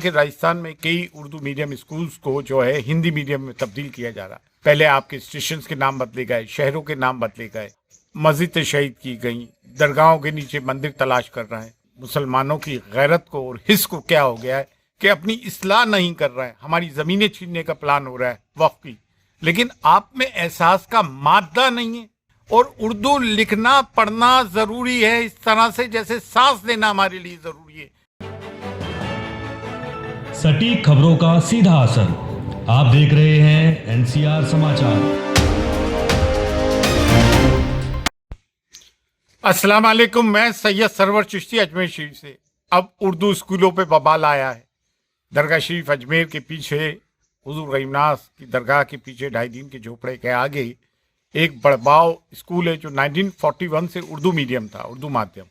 کہ راجستھان میں کئی اردو میڈیم اسکولز کو جو ہے ہندی میڈیم میں تبدیل کیا جا رہا ہے۔ پہلے آپ کے اسٹیشنز کے نام بدلے گئے، شہروں کے نام بدلے گئے، مسجدیں شہید کی گئیں، درگاہوں کے نیچے مندر تلاش کر رہے ہیں۔ مسلمانوں کی غیرت کو اور حس کو کیا ہو گیا ہے کہ اپنی اصلاح نہیں کر رہے ہیں، ہماری زمینیں چھیننے کا پلان ہو رہا ہے وقف کی، لیکن آپ میں احساس کا مادہ نہیں ہے۔ اور اردو لکھنا پڑھنا ضروری ہے اس طرح سے جیسے سانس لینا ہمارے لیے ضروری ہے۔ سٹیک خبروں کا سیدھا اثر، آپ دیکھ رہے ہیں NCR سماچار۔ السلام علیکم، میں سید سرور چشتی اجمیر شریف سے۔ اب اردو اسکولوں پہ ببال آیا ہے۔ درگاہ شریف اجمیر کے پیچھے، حضور غریب نواز کی درگاہ کے پیچھے 2.5 دن کے جھوپڑے کے آگے ایک بڑباؤ اسکول ہے جو 1941 سے اردو میڈیم تھا، اردو مادھیم۔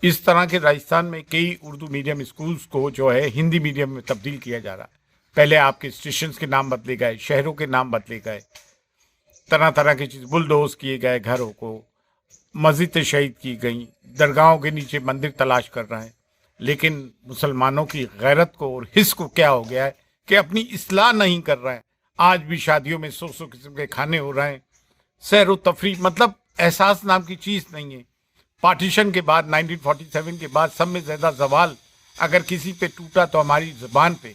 اس طرح کے راجستھان میں کئی اردو میڈیم اسکولز کو جو ہے ہندی میڈیم میں تبدیل کیا جا رہا ہے۔ پہلے آپ کے اسٹیشنز کے نام بدلے گئے، شہروں کے نام بدلے گئے، طرح طرح کی چیز بلڈوز کیے گئے، گھروں کو مسجدیں شہید کی گئیں، درگاہوں کے نیچے مندر تلاش کر رہے ہیں۔ لیکن مسلمانوں کی غیرت کو اور حس کو کیا ہو گیا ہے کہ اپنی اصلاح نہیں کر رہے ہیں۔ آج بھی شادیوں میں 100 قسم کے کھانے ہو رہے ہیں، سیر و تفریح، مطلب احساس نام کی چیز نہیں ہے۔ پارٹیشن کے بعد 1947 کے بعد سب میں زیادہ زوال اگر کسی پہ ٹوٹا تو ہماری زبان پہ۔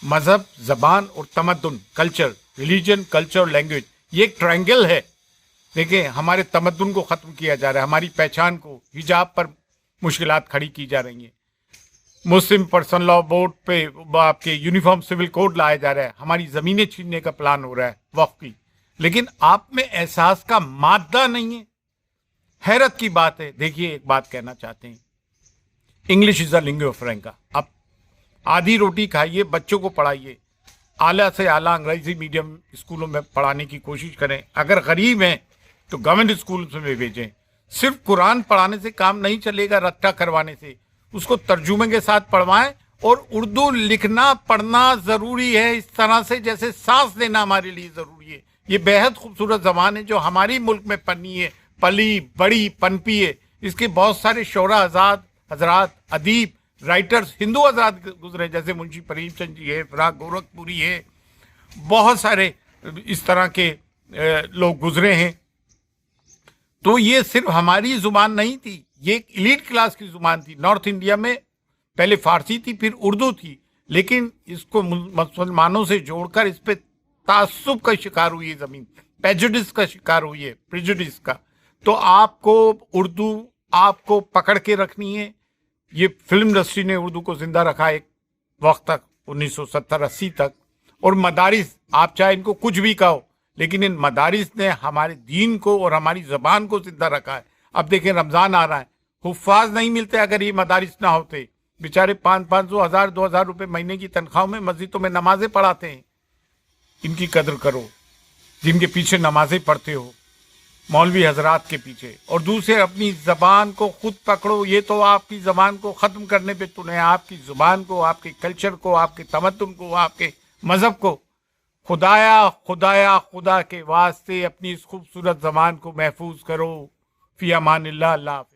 مذہب، زبان اور تمدن، کلچر، ریلیجن، کلچر اور لینگویج، یہ ایک ٹرائنگل ہے۔ دیکھیں، ہمارے تمدن کو ختم کیا جا رہا ہے، ہماری پہچان کو، حجاب پر مشکلات کھڑی کی جا رہی ہیں، مسلم پرسنل لا بورڈ پہ آپ کے یونیفارم سول کوڈ لایا جا رہا ہے، ہماری زمینیں چھیننے کا پلان ہو رہا ہے وقف کی، لیکن آپ میں احساس کا مادہ نہیں ہے۔ حیرت کی بات ہے۔ دیکھیے، ایک بات کہنا چاہتے ہیں، انگلش از اے لنگوا فرینکا۔ اب آدھی روٹی کھائیے، بچوں کو پڑھائیے، اعلیٰ سے اعلیٰ انگریزی میڈیم اسکولوں میں پڑھانے کی کوشش کریں۔ اگر غریب ہیں تو گورنمنٹ اسکولز میں بھیجیں۔ صرف قرآن پڑھانے سے کام نہیں چلے گا، رٹا کروانے سے، اس کو ترجمے کے ساتھ پڑھوائیں۔ اور اردو لکھنا پڑھنا ضروری ہے اس طرح سے جیسے سانس لینا ہمارے لیے ضروری ہے۔ یہ بےحد خوبصورت زبان ہے جو ہماری ملک میں پنی ہے، پلی بڑی پنپی ہے۔ اس کے بہت سارے شعراء حضرات، ادیب، رائٹرز، ہندو حضرات گزرے، جیسے منشی پریم چند جی ہے، فراق گورکھپوری ہے، بہت سارے اس طرح کے لوگ گزرے ہیں۔ تو یہ صرف ہماری زبان نہیں تھی، یہ ایک ایلیٹ کلاس کی زبان تھی۔ نارتھ انڈیا میں پہلے فارسی تھی، پھر اردو تھی، لیکن اس کو مسلمانوں سے جوڑ کر اس پہ تعصب کا شکار ہوئی ہے زمین، پیجوڈس کا شکار ہوئی ہے، پریجوڈس کا۔ تو آپ کو اردو آپ کو پکڑ کے رکھنی ہے۔ یہ فلم انڈسٹری نے اردو کو زندہ رکھا ایک وقت تک، 1970-80 تک۔ اور مدارس، آپ چاہے ان کو کچھ بھی کہو، لیکن ان مدارس نے ہمارے دین کو اور ہماری زبان کو زندہ رکھا ہے۔ اب دیکھیں، رمضان آ رہا ہے، حفاظ نہیں ملتے اگر یہ مدارس نہ ہوتے۔ بیچارے 500 1000 2000 روپے مہینے کی تنخواہوں میں مسجدوں میں نمازیں پڑھاتے ہیں۔ ان کی قدر کرو، جن کے پیچھے نمازیں پڑھتے ہو، مولوی حضرات کے پیچھے۔ اور دوسرے، اپنی زبان کو خود پکڑو۔ یہ تو آپ کی زبان کو ختم کرنے پہ تلے ہیں، آپ کی زبان کو، آپ کے کلچر کو، آپ کے تمدن کو، آپ کے مذہب کو۔ خدا کے واسطے اپنی اس خوبصورت زبان کو محفوظ کرو۔ فی امان اللہ۔ اللہ حافظ۔